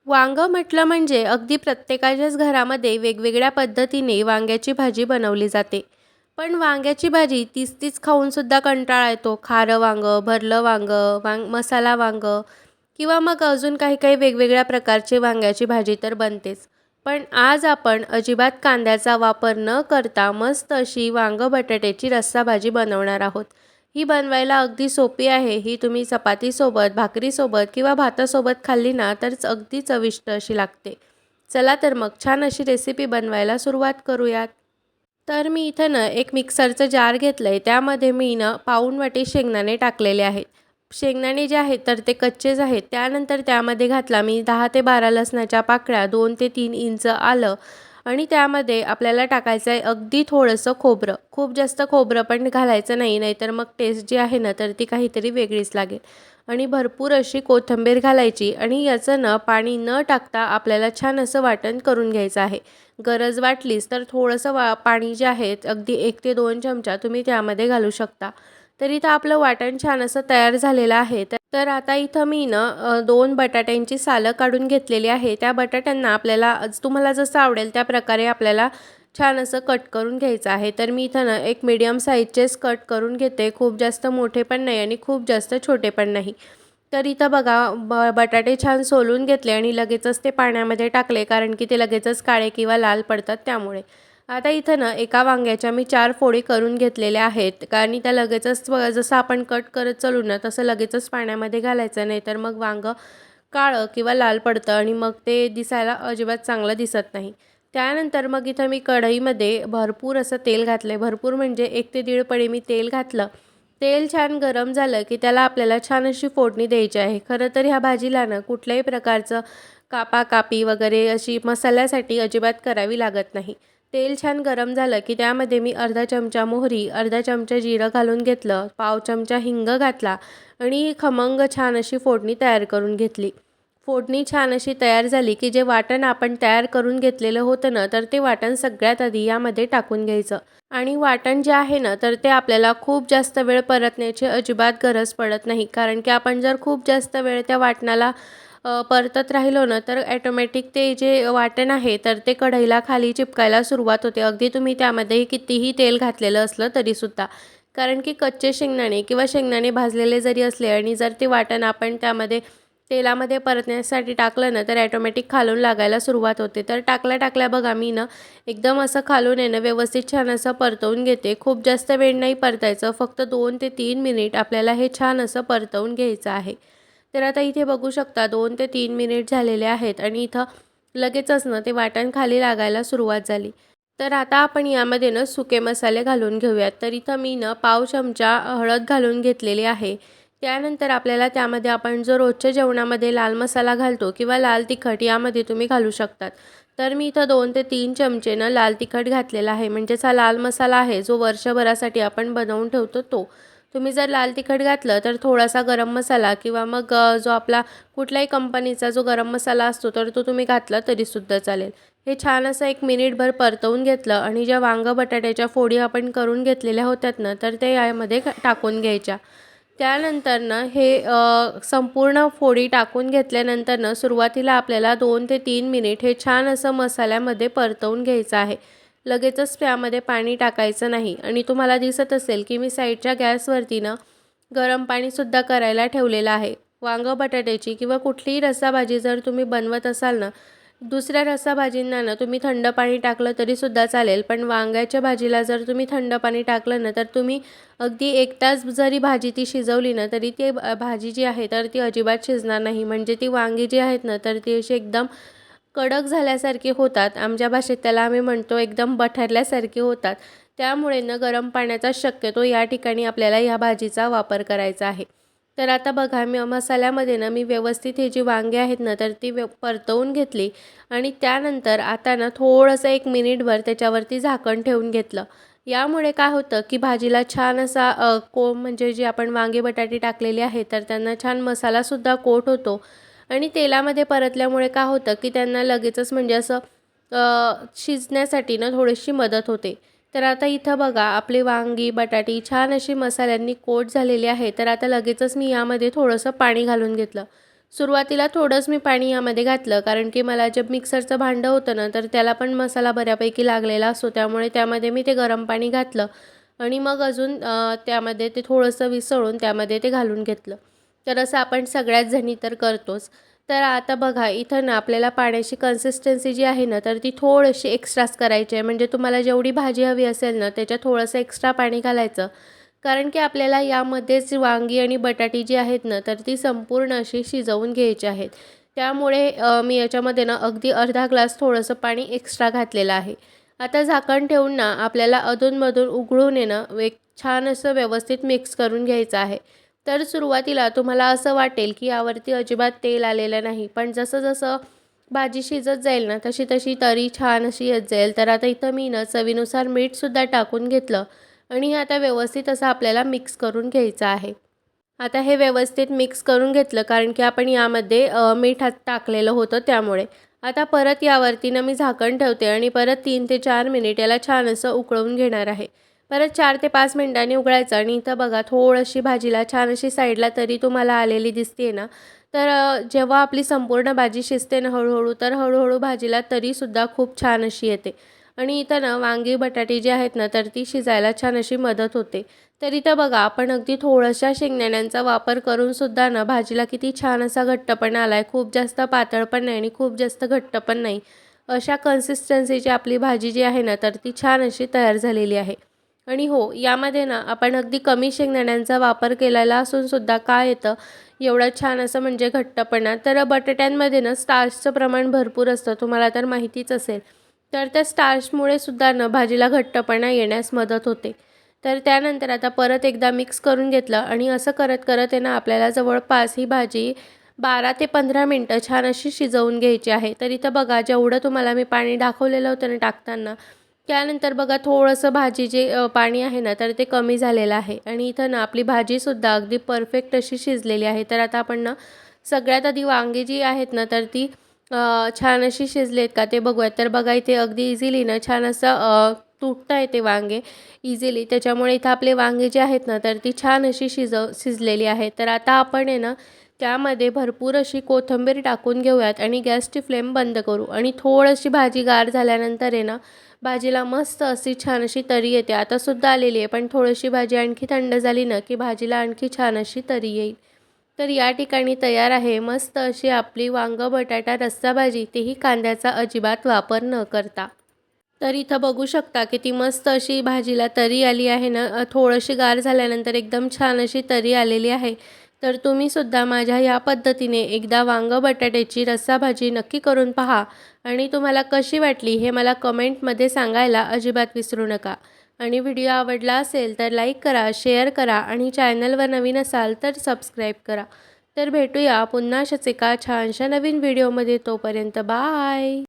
वांगं म्हटलं म्हणजे अगदी प्रत्येकाच्याच घरामध्ये वेगवेगळ्या पद्धतीने वांग्याची भाजी बनवली जाते. पण वांग्याची भाजी तीच-तीच खाऊनसुद्धा कंटाळा येतो. खारं वांगं, भरलं वांगं, मसाला वांगं किंवा मग अजून काही-काही वेगवेगळ्या प्रकारची वांग्याची भाजी तर बनतेच. पण आज आपण अजिबात कांद्याचा वापर न करता मस्त अशी वांगं बटाट्याची रस्सा भाजी बनवणार आहोत. ही बनवायला अगदी सोपी आहे. ही तुम्ही चपातीसोबत, भाकरीसोबत किंवा भातासोबत खाल्ली ना तरच अगदी चविष्ट अशी लागते. चला तर मग छान अशी रेसिपी बनवायला सुरुवात करूयात. तर मी इथं ना एक मिक्सरचं जार घेतलं आहे. त्यामध्ये मी ना पाऊण वाटी शेंगदाणे टाकलेले आहेत. शेंगदाणे जे आहेत तर ते कच्चेच आहेत. त्यानंतर त्यामध्ये घातला मी 10 ते 12 लसणाच्या पाकळ्या, 2 ते 3 इंच आलं आणि त्यामध्ये आपल्याला टाकायचं आहे अगदी थोडंसं खोबरं. खूप जास्त खोबरं पण घालायचं नाही, नाहीतर मग टेस्ट जी आहे ना तर ती काहीतरी वेगळीच लागेल. आणि भरपूर अशी कोथिंबीर घालायची आणि याचं ना पाणी न टाकता आपल्याला छान असं वाटण करून घ्यायचं आहे. गरज वाटलीच तर थोडंसं पाणी जे आहे अगदी 1 ते 2 चमचा तुम्ही त्यामध्ये घालू शकता. तर इथं आपलं वाटण छान असं तयार झालेलं आहे. तर आता इथं मी ना 2 बटाट्यांची सालं काढून घेतलेली आहे. त्या बटाट्यांना आपल्याला तुम्हाला जसं आवडेल त्या प्रकारे आपल्याला छान असं कट करून घ्यायचं आहे. तर मी इथं ना एक मीडियम साईजचेच कट करून घेते. खूप जास्त मोठे पण नाही आणि खूप जास्त छोटे पण नाही. तर इथं बघा बटाटे छान सोलून घेतले आणि लगेचच ते पाण्यामध्ये टाकले, कारण की ते लगेचच काळे किंवा लाल पडतात त्यामुळे. आता इथं ना एका वांग्याच्या मी 4 फोडी करून घेतलेल्या आहेत आणि त्या लगेचच बघा जसं आपण कट करत चलू ना तसं लगेचच पाण्यामध्ये घालायचं, नाही तर मग वांगं काळं किंवा लाल पडतं आणि मग ते दिसायला अजिबात चांगलं दिसत नाही. त्यानंतर मग इथं मी कढईमध्ये भरपूर असं तेल घातलं भरपूर म्हणजे 1 ते 1.5 पळी मी तेल घातलं. तेल छान गरम झालं की त्याला आपल्याला छान अशी फोडणी द्यायची आहे. खरं तर ह्या भाजीला ना कुठल्याही प्रकारचं कापाकापी वगैरे अशी मसाल्यासाठी अजिबात करावी लागत नाही. तेल छान गरम झालं की त्यामध्ये मी अर्धा चमचा मोहरी, अर्धा चमचा जिरं घालून घेतलं, पाव चमचा हिंग घातला आणि खमंग छान अशी फोडणी तयार करून घेतली. फोडणी छान अशी तयार झाली की जे वाटण आपण तयार करून घेतलेलं होतं ना, तर ते वाटण सगळ्यात आधी यामध्ये टाकून घ्यायचं. आणि वाटण जे आहे ना, तर ते आपल्याला खूप जास्त वेळ परतण्याची अजिबात गरज पडत नाही. कारण की आपण जर खूप जास्त वेळ त्या वाटणाला परतत राहिलो ना, तर ऑटोमॅटिक ते जे वाटण आहे, तर ते कढईला खाली चिपकायला सुरुवात होते. अगदी तुम्ही त्यामध्ये कितीही तेल घातलेलं असलं तरीसुद्धा. कारण की कच्चे शेंगदाणे किंवा शेंगदाणे भाजलेले जरी असले आणि जर ते वाटण आपण त्यामध्ये तेलामध्ये परतण्यासाठी टाकलं ना, तर ऑटोमॅटिक खालून लागायला सुरुवात होते. तर टाकल्या-टाकल्या बघा मी ना एकदम असं खालून आहे ना व्यवस्थित छान असं परतवून घेते. खूप जास्त वेळ नाही परतायचं. फक्त 2 ते 3 मिनिट आपल्याला हे छान असं परतवून घ्यायचं आहे. तर आता इथे बघू शकता 2 ते 3 मिनिट झालेले आहेत आणि इथं लगेचच ना ते वाटण खाली लागायला सुरुवात झाली. तर आता आपण यामध्ये ना सुके मसाले घालून घेऊयात. तर इथं मी ना पाव चमचा हळद घालून घेतलेली आहे. त्यानंतर आपल्याला त्यामध्ये आपण जो रोजच्या जेवणामध्ये लाल मसाला घालतो किंवा लाल तिखट यामध्ये तुम्ही घालू शकतात. तर मी इथं 2 ते 3 चमचे ना लाल तिखट घातलेला आहे. म्हणजेच हा लाल मसाला आहे जो वर्षभरासाठी आपण बनवून ठेवतो तो. तुम्ही जर लाल तिखट घातलं तर थोडासा गरम मसाला किंवा मग जो आपला कुठल्याही कंपनीचा जो गरम मसाला असतो तर तो तुम्ही घातला तरीसुद्धा चालेल. हे छान असं 1 मिनिटभर परतवून घेतलं आणि ज्या वांगं बटाट्याच्या फोडी आपण करून घेतलेल्या होत्यात ना, तर ते यामध्ये टाकून घ्यायच्या. त्यानंतर ना हे संपूर्ण फोडी टाकून घेतल्यानंतर ना सुरुवातीला आपल्याला 2 ते 3 मिनिट हे छान असं मसाल्यामध्ये परतवून घ्यायचं आहे. लगेचच त्यामध्ये पाणी टाकायचं नाही आणि तुम्हाला दिसत असेल की मी साईडच्या गॅसवरती ना गरम पाणीसुद्धा करायला ठेवलेलं आहे. वांगं बटाट्याची किंवा कुठलीही रस्साभाजी जर तुम्ही बनवत असाल ना, दुसऱ्या रस्साभाजींना ना तुम्ही थंड पाणी टाकलं तरीसुद्धा चालेल. पण वांग्याच्या भाजीला जर तुम्ही थंड पाणी टाकलं ना, तर तुम्ही अगदी 1 तास जरी भाजी ती शिजवली ना, तरी ती भाजी जी आहे तर ती अजिबात शिजणार नाही. म्हणजे ती वांगी जी आहेत ना, तर ती अशी एकदम कडक झाल्यासारखी होतात. आमच्या भाषेत त्याला आम्ही म्हणतो एकदम बठरल्यासारखी होतात. त्यामुळे ना गरम पाण्याचा शक्यतो या ठिकाणी आपल्याला ह्या भाजीचा वापर करायचा आहे. तर आता बघा मी मसाल्यामध्ये ना मी व्यवस्थित ही जी वांगी आहेत ना, तर ती परतवून घेतली आणि त्यानंतर आता ना थोडंसं 1 मिनिटभर त्याच्यावरती झाकण ठेवून घेतलं. यामुळे काय होतं, की भाजीला छान असा म्हणजे जे आपण वांगे बटाटे टाकलेले आहेत, तर त्यांना छान मसालासुद्धा कोट होतो आणि तेलामध्ये परतल्यामुळे काय होतं, की त्यांना लगेचच म्हणजे असं शिजण्यासाठी ना थोडीशी मदत होते. तर आता इथं बघा आपली वांगी, बटाटी छान अशी मसाल्यांनी कोट झालेली आहे. तर आता लगेचच मी यामध्ये थोडंसं पाणी घालून घेतलं. सुरुवातीला थोडंच मी पाणी यामध्ये घातलं, कारण की मला जे मिक्सरचं भांडं होतं ना, तर त्याला पण मसाला बऱ्यापैकी लागलेला असतो. त्यामुळे त्यामध्ये मी ते गरम पाणी घातलं आणि मग अजून त्यामध्ये ते थोडंसं विसळून त्यामध्ये ते घालून घेतलं. तर असं आपण सगळ्याच जणी तर करतोच. तर आता बघा इथं ना आपल्याला पाण्याची कन्सिस्टन्सी जी आहे ना, तर ती थोडीशी एक्स्ट्राच करायची आहे. म्हणजे तुम्हाला जेवढी भाजी हवी असेल ना, त्याच्यात थोडंसं एक्स्ट्रा पाणी घालायचं. कारण की आपल्याला यामध्येच वांगी आणि बटाटी जी आहेत ना, तर ती संपूर्ण अशी शिजवून घ्यायची आहेत. त्यामुळे मी याच्यामध्ये ना अगदी अर्धा ग्लास थोडंसं पाणी एक्स्ट्रा घातलेलं आहे. आता झाकण ठेवून ना आपल्याला अधूनमधून उघडून आहे ना, एक छान असं व्यवस्थित मिक्स करून घ्यायचं आहे. तर सुरुवातीला तुम्हाला असं वाटेल की यावरती अजिबात तेल आलेलं नाही. पण जसं-जसं भाजी शिजत जाईल ना, तशी-तशी तरी छान अशी येत जाईल. तर आता इथं मी ना चवीनुसार मीठसुद्धा टाकून घेतलं आणि हे आता व्यवस्थित असं आपल्याला मिक्स करून घ्यायचं आहे. आता हे व्यवस्थित मिक्स करून घेतलं, कारण की आपण यामध्ये मीठ टाकलेलं होतं त्यामुळे. आता परत यावरती मी झाकण ठेवते आणि परत 3 ते 4 मिनिट याला छान असं उकळवून घेणार आहे. परत 4 ते 5 मिनिटांनी उकळायचं आणि इथं बघा थोडीशी भाजीला छान अशी साईडला तरी तुम्हाला आलेली दिसते ना, तर जेव्हा आपली संपूर्ण भाजी शिजते ना हळू तर हळू भाजीला तरीसुद्धा खूप छान अशी येते. आणि इथं ना वांगी, बटाटे जी आहेत ना, तर ती शिजायला छान अशी मदत होते. तर इथं बघा आपण अगदी थोड्याशा शेंगदाण्यांचा वापर करून सुद्धा ना भाजीला किती छान असा घट्टपणा आला आहे. खूप जास्त पातळ पण नाही आणि खूप जास्त घट्ट पण नाही. अशा कन्सिस्टन्सीची आपली भाजी जी आहे ना, तर ती छान अशी तयार झालेली आहे. आणि हो, यामध्ये ना आपण अगदी कमी शेंगदाण्यांचा वापर केलेला असून सुद्धा काय येतं, एवढं छान असं म्हणजे घट्टपणा. तर बटाट्यांमध्ये ना स्टार्चचं प्रमाण भरपूर असतं, तुम्हाला तर माहितीच असेल. तर त्या स्टार्चमुळे सुद्धा ना भाजीला घट्टपणा येण्यास मदत होते. तर त्यानंतर आता परत एकदा मिक्स करून घेतलं आणि असं करत-करत आहे ना आपल्याला जवळपास ही भाजी 12 ते 15 मिनिटं छान अशी शिजवून घ्यायची आहे. तर इथं बघा जेवढं तुम्हाला मी पाणी दाखवलेलं होतं ना टाकताना, त्यानंतर बघा थोडंसं भाजी जे पाणी आहे ना, तर ते कमी झालेलं आहे आणि इथं ना आपली भाजीसुद्धा अगदी परफेक्ट अशी शिजलेली आहे. तर आता आपण ना सगळ्यात आधी वांगी जी आहेत ना, तर ती छान अशी शिजलेत का ते बघूयात. तर बघा इथे अगदी इझिली ना छान असं तुटता येते वांगे इझिली. त्याच्यामुळे इथं आपले वांगे जे आहेत ना, तर ती छान अशी शिजलेली आहे. तर आता आपण आहे ना, त्यामध्ये भरपूर अशी कोथिंबीर टाकून घेऊयात आणि गॅसची फ्लेम बंद करू आणि थोडीशी भाजी गार झाल्यानंतर आहे ना, भाजीला मस्त अशी छान अशी तरी येते. आतासुद्धा आलेली आहे, पण थोडीशी भाजी आणखी थंड झाली ना, की भाजीला आणखी छान अशी तरी येईल. तर या ठिकाणी तयार आहे मस्त अशी आपली वांगं बटाटा रस्सा भाजी, तेही कांद्याचा अजिबात वापर न करता. तर इथं बघू शकता किती मस्त अशी भाजीला तरी आली आहे ना, थोडीशी गार झाल्यानंतर एकदम छान अशी तरी आलेली आहे. तर तुम्हीसुद्धा माझ्या या पद्धतीने एकदा वांगं बटाट्याची रस्सा भाजी नक्की करून पहा आणि तुम्हाला कशी वाटली हे मला कमेंटमध्ये सांगायला अजिबात विसरू नका. आणि व्हिडिओ आवडला असेल तर लाईक करा, शेअर करा आणि चॅनलवर नवीन असाल तर सबस्क्राईब करा. तर भेटूया पुन्हा अशाच एका छानशा नवीन व्हिडिओमध्ये. तोपर्यंत बाय.